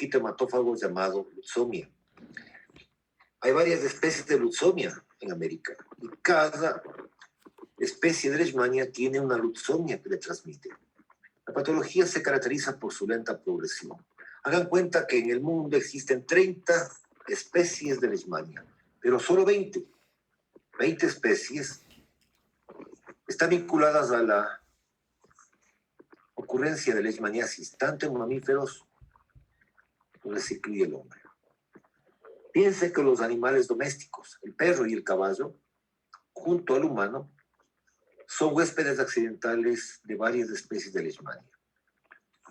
mosquito hematófago llamado Lutzomia. Hay varias especies de Lutzomia en América y cada especie de leishmania tiene una Lutzomia que le transmite. La patología se caracteriza por su lenta progresión. Hagan cuenta que en el mundo existen 30 especies de leishmania, pero solo 20 especies están vinculadas a la ocurrencia de leishmaniasis, tanto en mamíferos donde se incluye el hombre. Piense que los animales domésticos, el perro y el caballo, junto al humano, son huéspedes accidentales de varias especies de leishmania.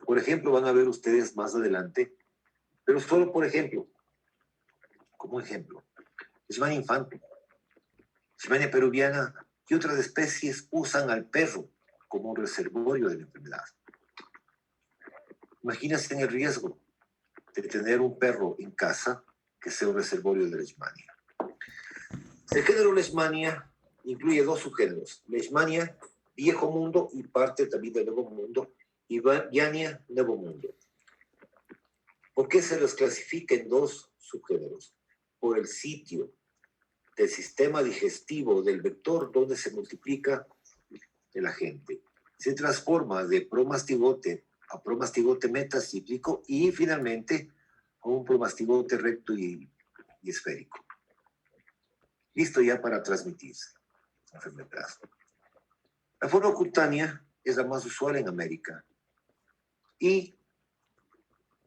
Por ejemplo, van a ver ustedes más adelante, pero solo por ejemplo, como ejemplo, leishmania infante, leishmania peruviana y otras especies usan al perro como un reservorio de la enfermedad. Imagínense en el riesgo de tener un perro en casa que sea un reservorio de leishmania. El género leishmania incluye dos subgéneros, leishmania viejo mundo y parte también del nuevo mundo, y Viania nuevo mundo. ¿Por qué se los clasifica en dos subgéneros? Por el sitio del sistema digestivo del vector donde se multiplica el agente. Se transforma de promastigote a promastigote metacíclico y finalmente a un promastigote recto y esférico. Listo ya para transmitirse la enfermedad. La forma cutánea es la más usual en América y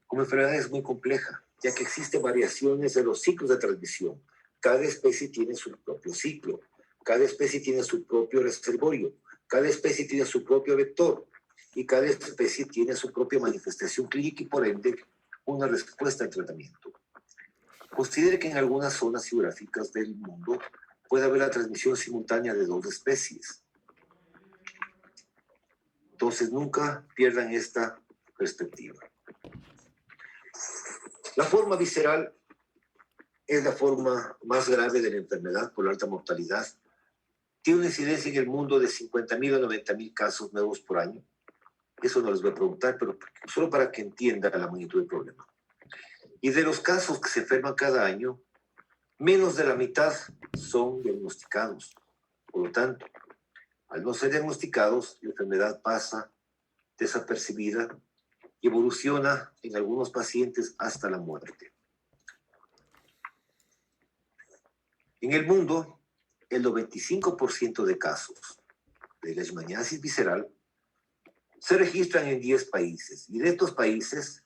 como enfermedad es muy compleja, ya que existen variaciones de los ciclos de transmisión. Cada especie tiene su propio ciclo, cada especie tiene su propio reservorio, cada especie tiene su propio vector y cada especie tiene su propia manifestación clínica y por ende una respuesta al tratamiento. Considere que en algunas zonas geográficas del mundo puede haber la transmisión simultánea de dos especies. Entonces nunca pierdan esta perspectiva. La forma visceral es la forma más grave de la enfermedad por la alta mortalidad. Tiene una incidencia en el mundo de 50.000 a 90.000 casos nuevos por año. Eso no les voy a preguntar, pero solo para que entiendan la magnitud del problema. Y de los casos que se enferman cada año, menos de la mitad son diagnosticados. Por lo tanto, al no ser diagnosticados, la enfermedad pasa desapercibida y evoluciona en algunos pacientes hasta la muerte. En el mundo, el 95% de casos de leishmaniasis visceral se registran en 10 países. Y de estos países,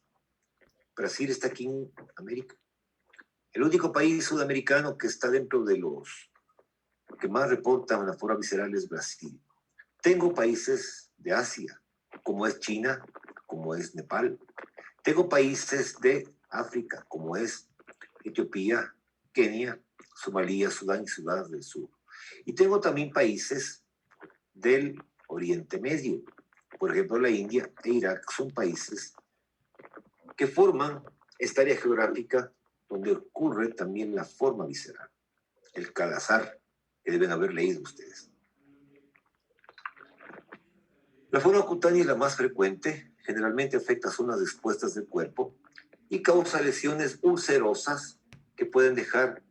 Brasil está aquí en América. El único país sudamericano que está dentro de los que más reportan la forma visceral es Brasil. Tengo países de Asia, como es China, como es Nepal. Tengo países de África, como es Etiopía, Kenia, Somalia, Sudán y Sudán del Sur. Y tengo también países del Oriente Medio. Por ejemplo, la India e Irak son países que forman esta área geográfica donde ocurre también la forma visceral, el calazar, que deben haber leído ustedes. La forma cutánea es la más frecuente, generalmente afecta zonas expuestas del cuerpo y causa lesiones ulcerosas que pueden dejar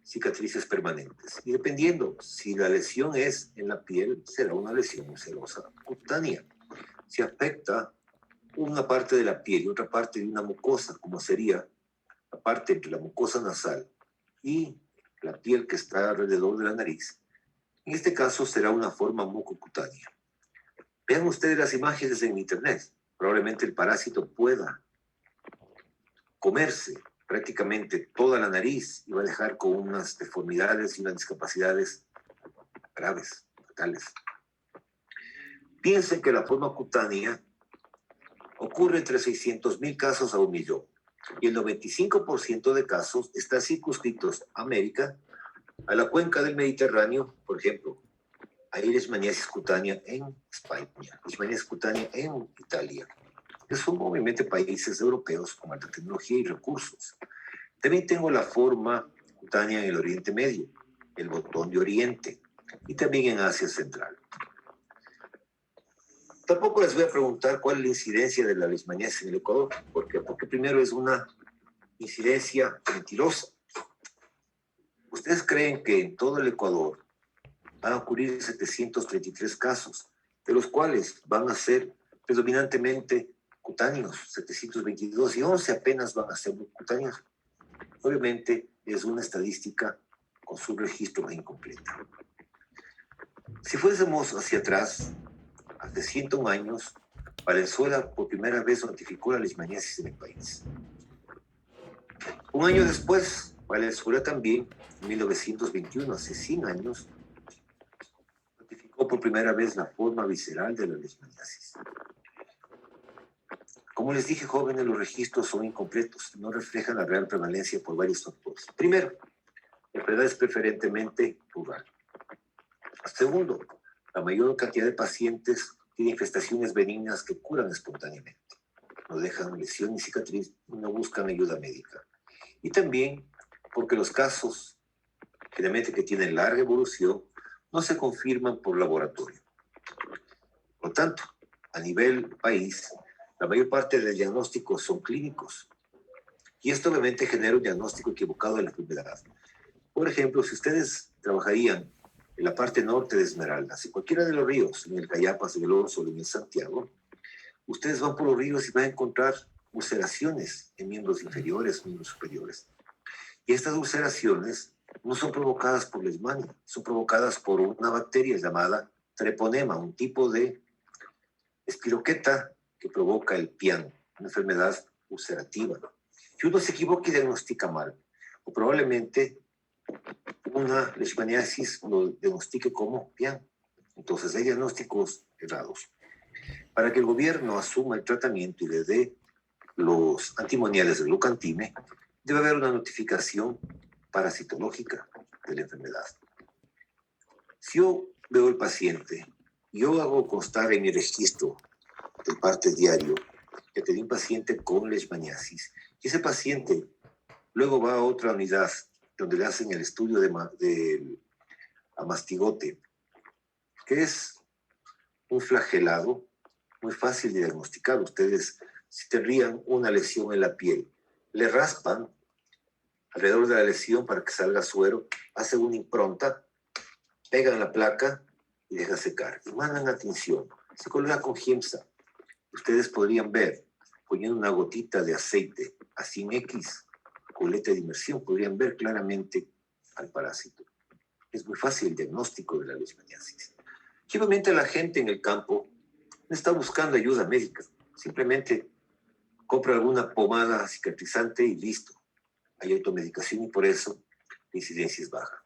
cicatrices permanentes. Y dependiendo si la lesión es en la piel, será una lesión ulcerosa cutánea. Si afecta una parte de la piel y otra parte de una mucosa, como sería la parte entre la mucosa nasal y la piel que está alrededor de la nariz, en este caso será una forma mucocutánea. Vean ustedes las imágenes en internet. Probablemente el parásito pueda comerse prácticamente toda la nariz y va a dejar con unas deformidades y unas discapacidades graves, fatales. Piensen que la forma cutánea ocurre entre 600.000 casos a 1.000.000 y el 95% de casos están circunscritos a América, a la cuenca del Mediterráneo, por ejemplo. Hay leishmaniasis cutánea en España, leishmaniasis cutánea en Italia, que son obviamente países europeos con alta tecnología y recursos. También tengo la forma cutánea en el Oriente Medio, el Botón de Oriente, y también en Asia Central. Tampoco les voy a preguntar cuál es la incidencia de la leishmaniasis en el Ecuador. ¿Por qué? Porque primero es una incidencia mentirosa. ¿Ustedes creen que en todo el Ecuador van a ocurrir 733 casos, de los cuales van a ser predominantemente cutáneos, 722, y 11 apenas van a ser cutáneos? Obviamente es una estadística con su registro incompleta. Si fuésemos hacia atrás, hace 101 años, Valenzuela por primera vez notificó la leishmaniasis en el país. Un año después, Valenzuela también, en 1921, hace 100 años, notificó por primera vez la forma visceral de la leishmaniasis. Como les dije, jóvenes, los registros son incompletos, no reflejan la real prevalencia por varios factores. Primero, la enfermedad es preferentemente rural. Segundo, la mayor cantidad de pacientes tiene infestaciones benignas que curan espontáneamente. No dejan lesión ni cicatriz y no buscan ayuda médica. Y también porque los casos, generalmente que tienen larga evolución, no se confirman por laboratorio. Por lo tanto, a nivel país, la mayor parte del diagnóstico son clínicos. Y esto obviamente genera un diagnóstico equivocado de la enfermedad. Por ejemplo, si ustedes trabajarían en la parte norte de Esmeraldas, en cualquiera de los ríos, en el Cayapas, en el Oso, en el Santiago, ustedes van por los ríos y van a encontrar ulceraciones en miembros inferiores, miembros superiores. Y estas ulceraciones no son provocadas por leishmania, son provocadas por una bacteria llamada treponema, un tipo de espiroqueta que provoca el pian, una enfermedad ulcerativa. Si uno se equivoca y diagnostica mal, o probablemente una leishmaniasis lo diagnostique como pian. Entonces hay diagnósticos errados. Para que el gobierno asuma el tratamiento y le dé los antimoniales de glucantime, debe haber una notificación parasitológica de la enfermedad. Si yo veo al paciente, yo hago constar en mi registro del parte diario que tenía un paciente con leishmaniasis, y ese paciente luego va a otra unidad donde le hacen el estudio de amastigote, que es un flagelado muy fácil de diagnosticar. Ustedes, si tendrían una lesión en la piel, le raspan alrededor de la lesión para que salga suero, hacen una impronta, pegan la placa y dejan secar. Y mandan a tinción. Se coloca con Giemsa. Ustedes podrían ver, poniendo una gotita de aceite a 100X, coleta de inmersión, podrían ver claramente al parásito. Es muy fácil el diagnóstico de la leishmaniasis. Y obviamente la gente en el campo no está buscando ayuda médica, simplemente compra alguna pomada cicatrizante y listo. Hay automedicación y por eso la incidencia es baja.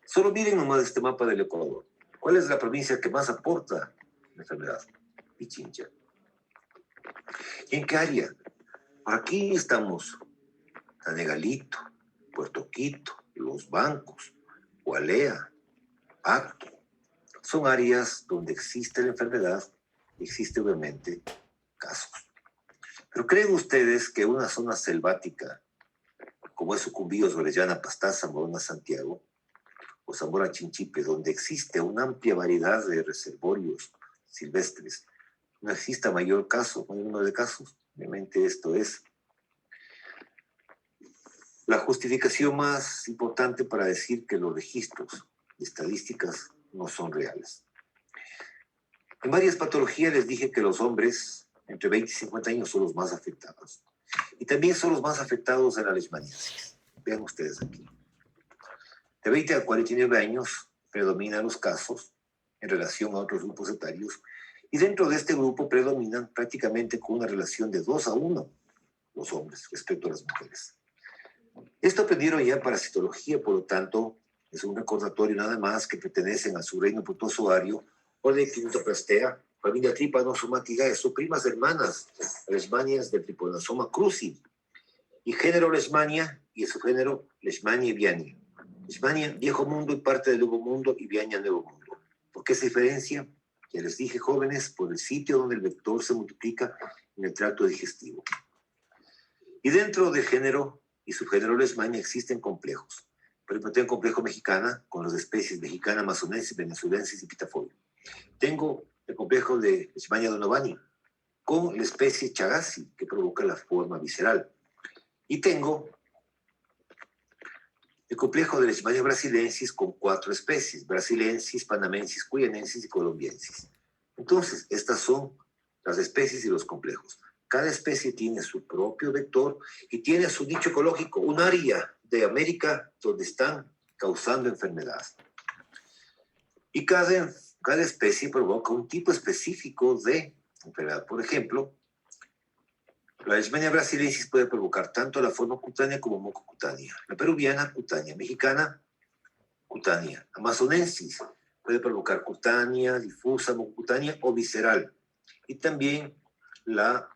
Solo miren nomás este mapa del Ecuador. ¿Cuál es la provincia que más aporta la enfermedad? Pichincha. ¿Y en qué área? Por aquí estamos Tanegalito, Puerto Quito, Los Bancos, Gualea, Acto. Son áreas donde existe la enfermedad y existe obviamente casos. Pero ¿creen ustedes que una zona selvática como es Sucumbíos, Orellana, Pastaza, Morona, Santiago, o Zamora Chinchipe, donde existe una amplia variedad de reservorios silvestres, no exista mayor número de casos? Obviamente esto es la justificación más importante para decir que los registros y estadísticas no son reales. En varias patologías les dije que los hombres entre 20 y 50 años son los más afectados. Y también son los más afectados en la leishmaniasis. Vean ustedes aquí. De 20 a 49 años predominan los casos en relación a otros grupos etarios, y dentro de este grupo predominan prácticamente con una relación de 2-1 los hombres respecto a las mujeres. Esto aprendieron ya en parasitología, por lo tanto, es un recordatorio nada más que pertenecen al subreino protozoario o de Clinoplastea, familia Trypanosomatidae, son primas hermanas, leishmanias del Trypanosoma cruzi, y género Leishmania y subgénero Leishmania viania. Leishmania, viejo mundo y parte del nuevo mundo, y Viania, nuevo mundo. ¿Por qué se diferencia? Ya les dije, jóvenes, por el sitio donde el vector se multiplica en el tracto digestivo. Y dentro del género y subgénero Leishmania existen complejos. Por ejemplo, tengo complejo mexicana con las especies mexicana, amazonensis, venezuelensis y pitafolia. Tengo el complejo de Leishmania donovani, con la especie Chagassi, que provoca la forma visceral. Y tengo el complejo de Leishmania brasilensis con 4 especies: brasilensis, panamensis, cuyanensis y colombiensis. Entonces, estas son las especies y los complejos. Cada especie tiene su propio vector y tiene su nicho ecológico, un área de América donde están causando enfermedades. Y cada especie provoca un tipo específico de enfermedad. Por ejemplo, la Leishmania brasilensis puede provocar tanto la forma cutánea como mucocutánea. La peruviana, cutánea. Mexicana, cutánea. Amazonensis puede provocar cutánea, difusa, mucocutánea o visceral. Y también la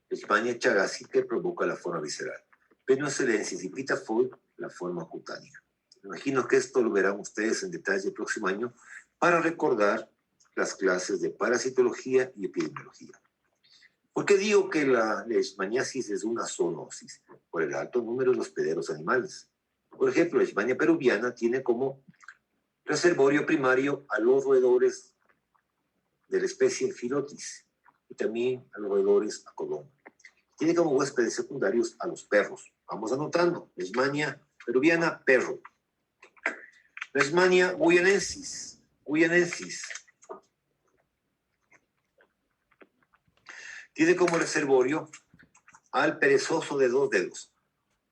Leishmania chagassi, que provoca la forma visceral. Penocelensis y pitafoid, la forma cutánea. Me imagino que esto lo verán ustedes en detalle el próximo año para recordar las clases de parasitología y epidemiología. ¿Por qué digo que la leishmaniasis es una zoonosis? Por el alto número de hospederos animales. Por ejemplo, la Leishmania peruviana tiene como reservorio primario a los roedores de la especie Phyllotis y también a los roedores Acodon. Tiene como huéspedes secundarios a los perros. Vamos anotando. Leishmania peruviana, perro. Leishmania guyanensis. Tiene como reservorio al perezoso de 2 dedos,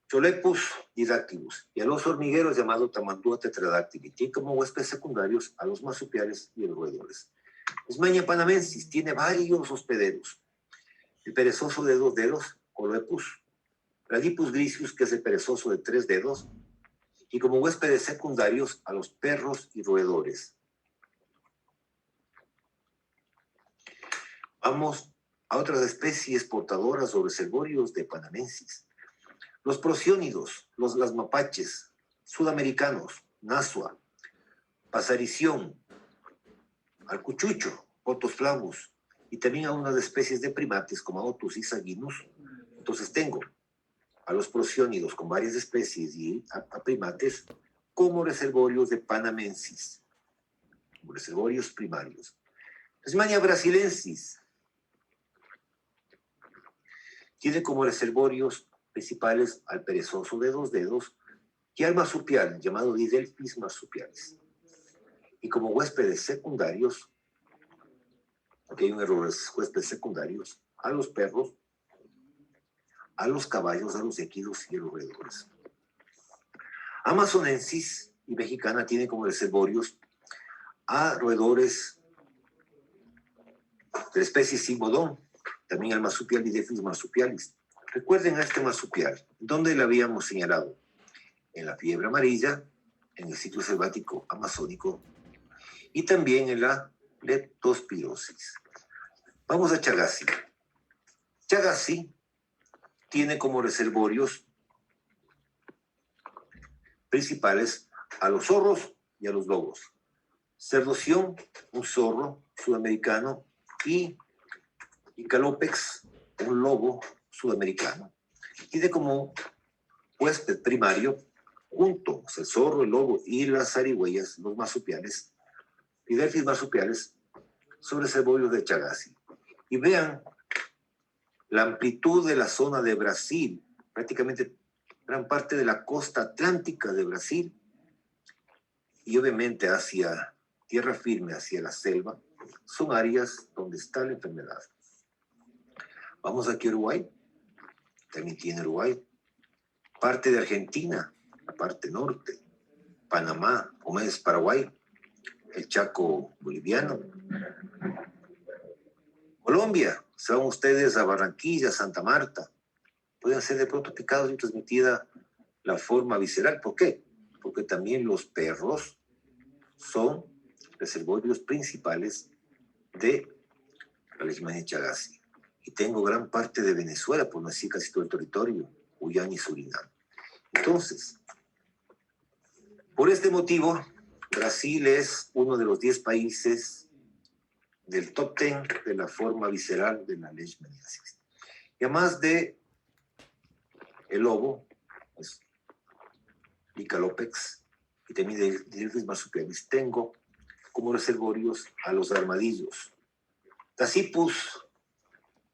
Cholepus didactylus, y a los hormigueros llamado Tamandua tetradáctili. Tiene como huéspedes secundarios a los marsupiales y a los roedores. Leishmania panamensis tiene varios hospederos. El perezoso de 2 dedos, Cholepus, Radipus grisius, que es el perezoso de 3 dedos, y como huéspedes secundarios a los perros y roedores. Vamos a otras especies portadoras o reservorios de panamensis. Los prosiónidos, las mapaches, sudamericanos, nasua, pasarición, alcuchucho, otos flavus, y también a unas especies de primates como Otus y Saginus. Entonces tengo a los prosiónidos con varias especies y a primates como reservorios de panamensis, como reservorios primarios. Leishmania brasilensis tiene como reservorios principales al perezoso de 2 dedos y al marsupial, llamado Didelphis marsupialis. Y como huéspedes secundarios, aquí hay un error, huéspedes secundarios, a los perros, a los caballos, a los equinos y a los roedores. Amazonensis y mexicana tiene como reservorios a roedores de la especie Cimodon, también al marsupial Didelphis marsupialis. Recuerden a este marsupial, ¿dónde lo habíamos señalado? En la fiebre amarilla, en el ciclo selvático amazónico y también en la leptospirosis. Vamos a Chagassi. Chagassi tiene como reservorios principales a los zorros y a los lobos. Cerdoción, un zorro sudamericano, y Calopex, un lobo sudamericano. Tiene como huésped primario, juntos el zorro, el lobo y las zarigüeyas, los marsupiales, Didelphis marsupiales, son reservorios de Chagassi. Y vean la amplitud de la zona de Brasil, prácticamente gran parte de la costa atlántica de Brasil, y obviamente hacia tierra firme, hacia la selva, son áreas donde está la enfermedad. Vamos aquí a Uruguay, también tiene Uruguay, parte de Argentina, la parte norte, Panamá, como es Paraguay, el Chaco boliviano, Colombia, se van ustedes a Barranquilla, Santa Marta, pueden ser de pronto picados y transmitida la forma visceral. ¿Por qué? Porque también los perros son reservorios principales de la Leishmania chagassi. Y tengo gran parte de Venezuela, por no decir casi todo el territorio, Guyana y Surinam. Entonces, por este motivo, Brasil es uno de los 10 países del top 10 de la forma visceral de la leishmaniasis. Y además de el lobo, pues, Licalopex, y también de Didelphis marsupialis, tengo como reservorios a los armadillos, Dasypus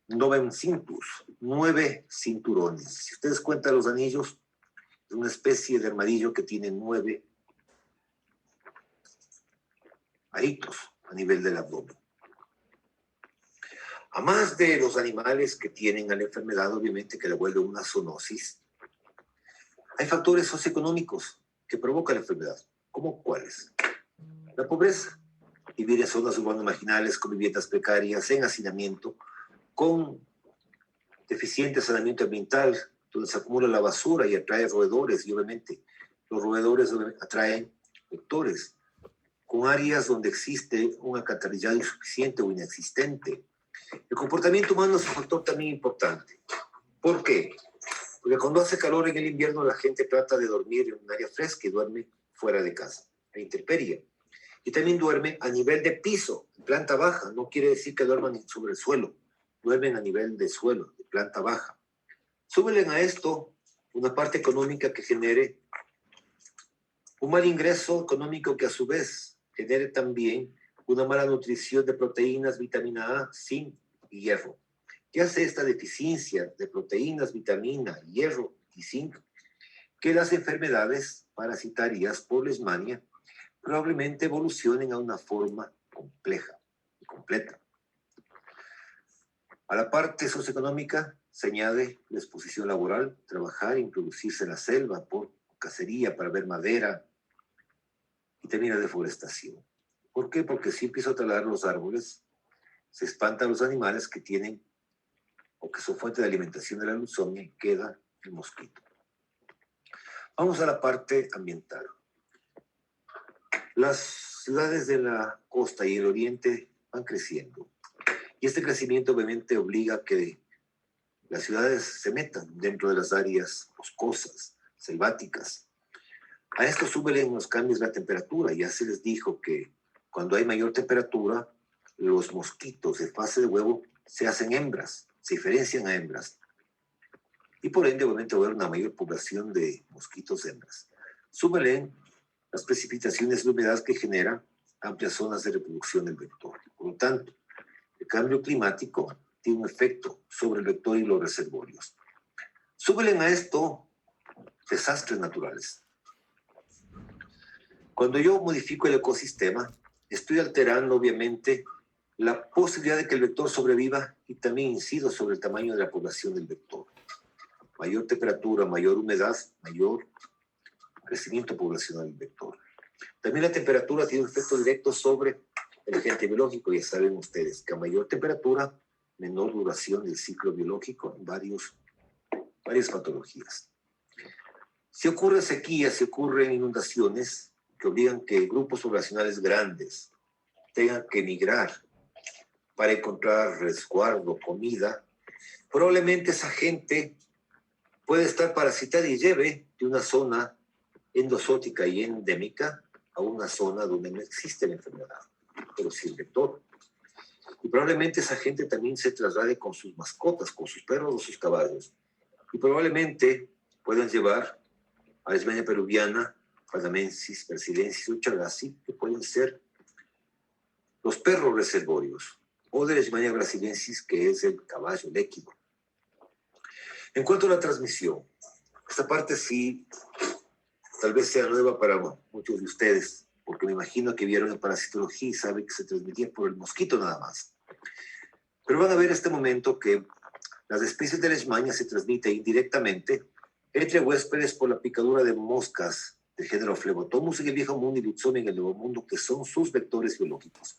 novemcintus, 9 cinturones. Si ustedes cuentan los anillos, es una especie de armadillo que tiene 9 aritos a nivel del abdomen. A más de los animales que tienen a la enfermedad, obviamente que le vuelve una zoonosis, hay factores socioeconómicos que provocan la enfermedad. ¿Cómo cuáles? La pobreza, vivir en zonas urbanas marginales, con viviendas precarias, en hacinamiento, con deficiente saneamiento ambiental, donde se acumula la basura y atrae roedores, y obviamente los roedores atraen vectores, con áreas donde existe un alcantarillado insuficiente o inexistente. El comportamiento humano es un factor también importante. ¿Por qué? Porque cuando hace calor en el invierno, la gente trata de dormir en un área fresca y duerme fuera de casa, a intemperie. Y también duermen a nivel de piso, en planta baja. No quiere decir que duerman sobre el suelo, duermen a nivel de suelo, de planta baja. Súbele a esto una parte económica que genere un mal ingreso económico que a su vez genere también una mala nutrición de proteínas, vitamina A, zinc y hierro. ¿Qué hace esta deficiencia de proteínas, vitamina, hierro y zinc? Que las enfermedades parasitarias por leishmania probablemente evolucionen a una forma compleja y completa. A la parte socioeconómica se añade la exposición laboral, trabajar e introducirse en la selva por cacería para ver madera y también la deforestación. ¿Por qué? Porque si empiezo a talar los árboles, se espantan los animales que tienen o que son fuente de alimentación de la leucemia y queda el mosquito. Vamos a la parte ambiental. Las ciudades de la costa y el oriente van creciendo. Y este crecimiento obviamente obliga a que las ciudades se metan dentro de las áreas boscosas, selváticas. A esto súbelen los cambios de la temperatura. Ya se les dijo que cuando hay mayor temperatura, los mosquitos de fase de huevo se hacen hembras, se diferencian a hembras. Y por ende, obviamente, va a haber una mayor población de mosquitos hembras. Súbelen las precipitaciones de humedad que generan amplias zonas de reproducción del vector. Por lo tanto, el cambio climático tiene un efecto sobre el vector y los reservorios. Súbelen a esto desastres naturales. Cuando yo modifico el ecosistema, estoy alterando, obviamente, la posibilidad de que el vector sobreviva y también incido sobre el tamaño de la población del vector. Mayor temperatura, mayor humedad, mayor crecimiento poblacional del vector. También la temperatura tiene un efecto directo sobre el agente biológico. Ya saben ustedes que a mayor temperatura, menor duración del ciclo biológico en varias patologías. Si ocurre sequía, si ocurren inundaciones que obligan que grupos poblacionales grandes tengan que emigrar para encontrar resguardo, comida, probablemente esa gente puede estar parasitada y lleve de una zona endozótica y endémica a una zona donde no existe la enfermedad, pero sí el vector. Y probablemente esa gente también se traslade con sus mascotas, con sus perros o sus caballos. Y probablemente puedan llevar a Leishmania peruviana, Phaldamensis, Persiliensis o Chagassi, que pueden ser los perros reservorios, o de Leishmania brasiliensis, que es el caballo léquido. En cuanto a la transmisión, esta parte sí, tal vez sea nueva para muchos de ustedes, porque me imagino que vieron en parasitología y saben que se transmitía por el mosquito nada más. Pero van a ver este momento que las especies de Leishmania se transmiten indirectamente entre huéspedes por la picadura de moscas del género Phlebotomus en el viejo mundo y Lutzomia en el nuevo mundo, que son sus vectores biológicos.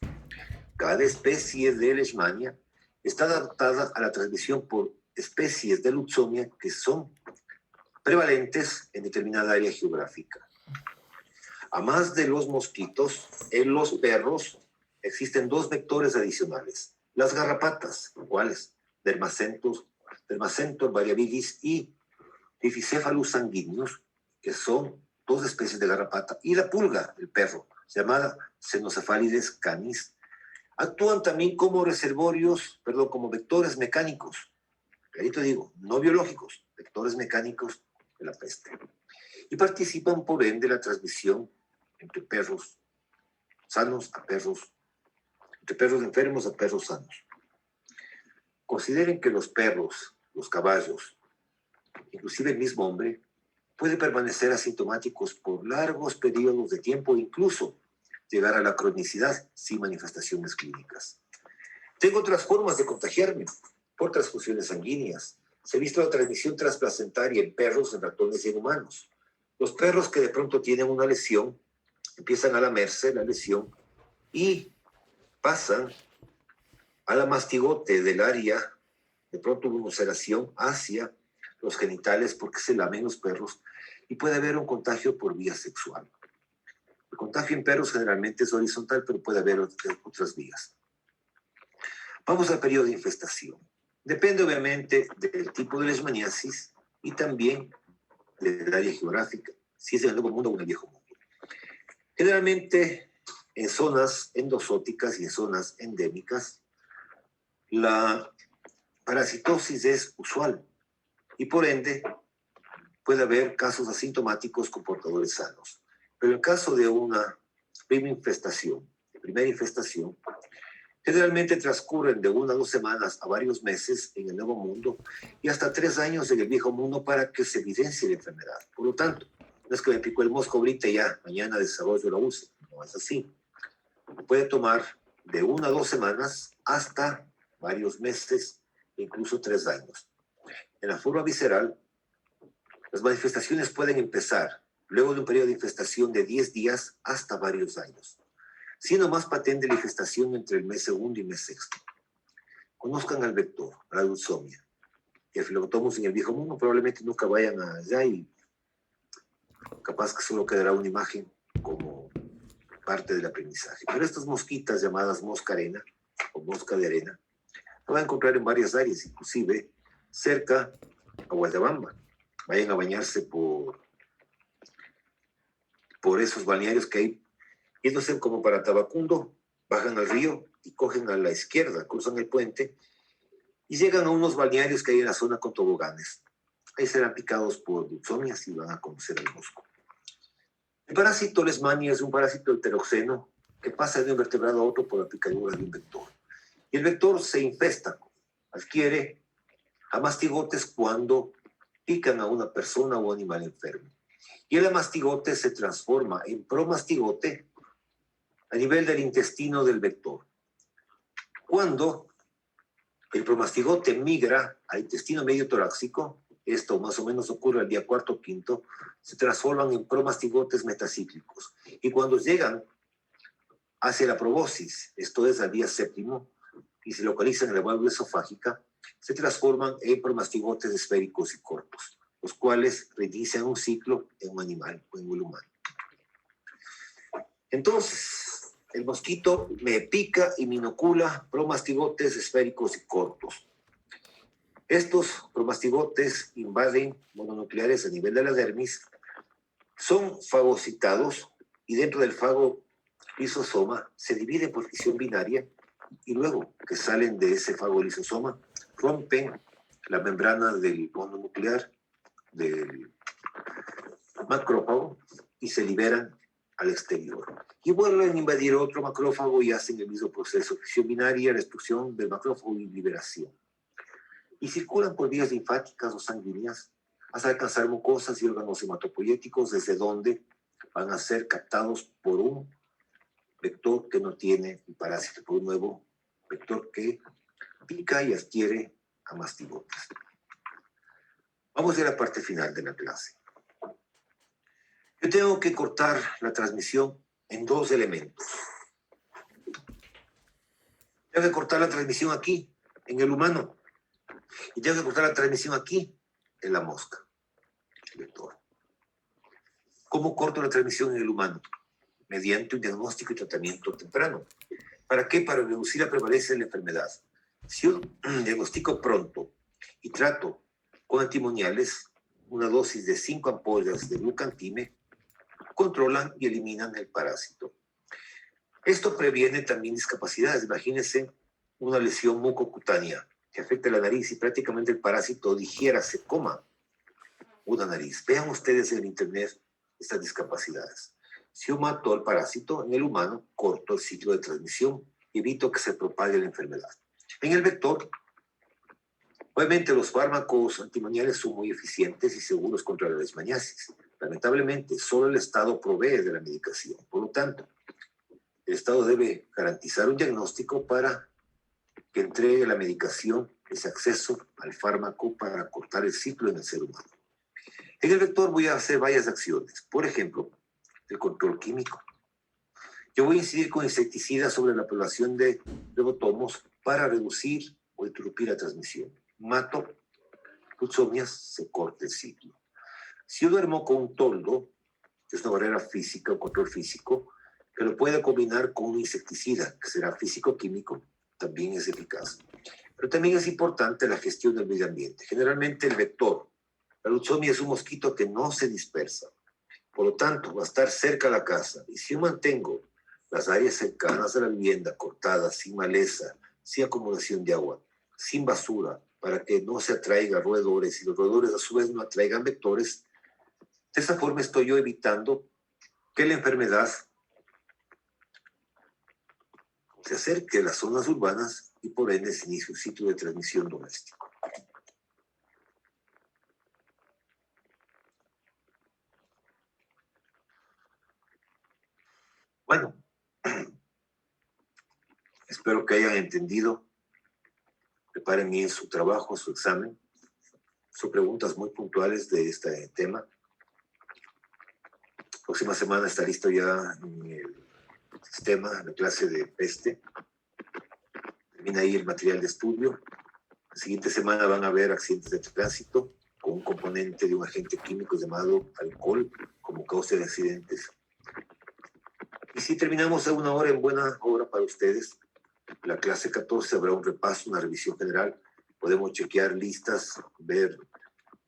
Cada especie de Leishmania está adaptada a la transmisión por especies de Lutzomia que son prevalentes en determinada área geográfica. A más de los mosquitos, en los perros existen dos vectores adicionales. Las garrapatas, ¿cuáles? Dermacentor variabilis y Difficephalus sanguineus, que son dos especies de garrapata, y la pulga, el perro, llamada Cenocephalides canis, actúan también como como vectores mecánicos, clarito digo, no biológicos, vectores mecánicos de la peste. Y participan por ende de la transmisión entre perros sanos a perros, entre perros enfermos a perros sanos. Consideren que los perros, los caballos, inclusive el mismo hombre, puede permanecer asintomáticos por largos periodos de tiempo, incluso llegar a la cronicidad sin manifestaciones clínicas. Tengo otras formas de contagiarme, por transfusiones sanguíneas. Se ha visto la transmisión transplacentaria en perros, en ratones y en humanos. Los perros que de pronto tienen una lesión empiezan a lamerse la lesión y pasan a la mastigote del área, de pronto una ulceración hacia los genitales porque se lamen los perros y puede haber un contagio por vía sexual. El contagio en perros generalmente es horizontal, pero puede haber otras vías. Vamos al periodo de infestación. Depende obviamente del tipo de leishmaniasis y también del área geográfica, si es en el Nuevo Mundo o en el Viejo Mundo. Generalmente en zonas endosóticas y en zonas endémicas, la parasitosis es usual y por ende puede haber casos asintomáticos con portadores sanos. Pero en caso de una primera infestación, generalmente transcurren de 1 a 2 semanas a varios meses en el Nuevo Mundo y hasta 3 años en el Viejo Mundo para que se evidencie la enfermedad. Por lo tanto, no es que me picó el mosco ahorita y ya mañana desarrollo la úlcera. No es así. Puede tomar de 1 a 2 semanas hasta varios meses, incluso 3 años. En la forma visceral, las manifestaciones pueden empezar luego de un periodo de infestación de 10 días hasta varios años, siendo más patente la infestación entre el mes segundo y mes sexto. Conozcan al vector, a la dulzomia. Y el Phyllocotomus en el Viejo Mundo probablemente nunca vayan allá y capaz que solo quedará una imagen como parte del aprendizaje. Pero estas mosquitas llamadas mosca arena o mosca de arena, la van a encontrar en varias áreas, inclusive cerca a Guayabamba. Vayan a bañarse por esos balnearios que hay, yéndose como para Tabacundo, bajan al río y cogen a la izquierda, cruzan el puente y llegan a unos balnearios que hay en la zona con toboganes. Ahí serán picados por dulzomias y van a conocer el mosco. El parásito leishmania es un parásito heteroxeno que pasa de un vertebrado a otro por la picadura de un vector. Y el vector se infesta, adquiere amastigotes cuando pican a una persona o animal enfermo. Y el amastigote se transforma en promastigote a nivel del intestino del vector. Cuando el promastigote migra al intestino medio torácico, esto más o menos ocurre al día 4 o 5, se transforman en promastigotes metacíclicos. Y cuando llegan hacia la probosis, esto es al día 7, y se localizan en la válvula esofágica, se transforman en promastigotes esféricos y cortos, los cuales reinician un ciclo en un animal o en un humano. Entonces, el mosquito me pica y me inocula promastigotes esféricos y cortos. Estos promastigotes invaden mononucleares a nivel de la dermis, son fagocitados y dentro del fago lisosoma se dividen por fisión binaria y luego que salen de ese fago lisosoma rompen la membrana del mononuclear del macrófago y se liberan al exterior. Y vuelven a invadir otro macrófago y hacen el mismo proceso, fisión binaria, destrucción del macrófago y liberación. Y circulan por vías linfáticas o sanguíneas hasta alcanzar mucosas y órganos hematopoyéticos, desde donde van a ser captados por un vector que no tiene el parásito, por un nuevo vector que pica y adquiere amastigotes. Vamos a la parte final de la clase. Yo tengo que cortar la transmisión en 2 elementos. Tengo que cortar la transmisión aquí, en el humano. Y tengo que cortar la transmisión aquí, en la mosca, el vector. ¿Cómo corto la transmisión en el humano? Mediante un diagnóstico y tratamiento temprano. ¿Para qué? Para reducir la prevalencia de la enfermedad. Si yo diagnostico pronto y trato con antimoniales, una dosis de 5 ampollas de glucantime, controlan y eliminan el parásito. Esto previene también discapacidades. Imagínense una lesión mucocutánea que afecta la nariz y prácticamente el parásito digiera, se coma una nariz. Vean ustedes en internet estas discapacidades. Si yo mato al parásito en el humano, corto el ciclo de transmisión y evito que se propague la enfermedad. En el vector, Obviamente los fármacos antimoniales son muy eficientes y seguros contra la leishmaniasis. Lamentablemente, solo el Estado provee de la medicación. Por lo tanto, el Estado debe garantizar un diagnóstico para que entregue la medicación, ese acceso al fármaco para cortar el ciclo en el ser humano. En el vector voy a hacer varias acciones. Por ejemplo, el control químico. Yo voy a incidir con insecticidas sobre la población de flebotomos para reducir o interrumpir la transmisión. Mato fusonias, se corta el ciclo. Si yo duermo con un toldo, que es una barrera física, un control físico, que lo puede combinar con un insecticida, que será físico-químico, también es eficaz. Pero también es importante la gestión del medio ambiente. Generalmente el vector, la lutzomia, es un mosquito que no se dispersa. Por lo tanto, va a estar cerca de la casa. Y si yo mantengo las áreas cercanas a la vivienda cortadas, sin maleza, sin acumulación de agua, sin basura, para que no se atraigan roedores y los roedores a su vez no atraigan vectores, de esa forma estoy yo evitando que la enfermedad se acerque a las zonas urbanas y por ende se inicie un ciclo de transmisión doméstico. Bueno, espero que hayan entendido. Preparen bien su trabajo, su examen. Son preguntas muy puntuales de este tema. Próxima semana está listo ya en el sistema, la clase de peste. Termina ahí el material de estudio. La siguiente semana van a haber accidentes de tránsito con un componente de un agente químico llamado alcohol como causa de accidentes. Y si terminamos a una hora, en buena hora para ustedes, la clase 14 habrá un repaso, una revisión general. Podemos chequear listas, ver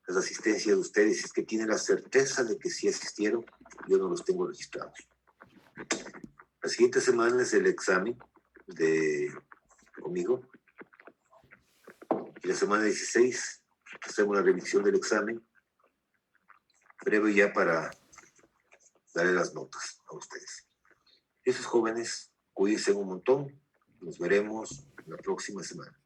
las asistencias de ustedes, si es que tienen la certeza de que sí asistieron. Yo no los tengo registrados. La siguiente semana es el examen conmigo. Y la semana 16 hacemos la revisión del examen, breve ya para darle las notas a ustedes. Esos jóvenes, cuídense un montón. Nos veremos la próxima semana.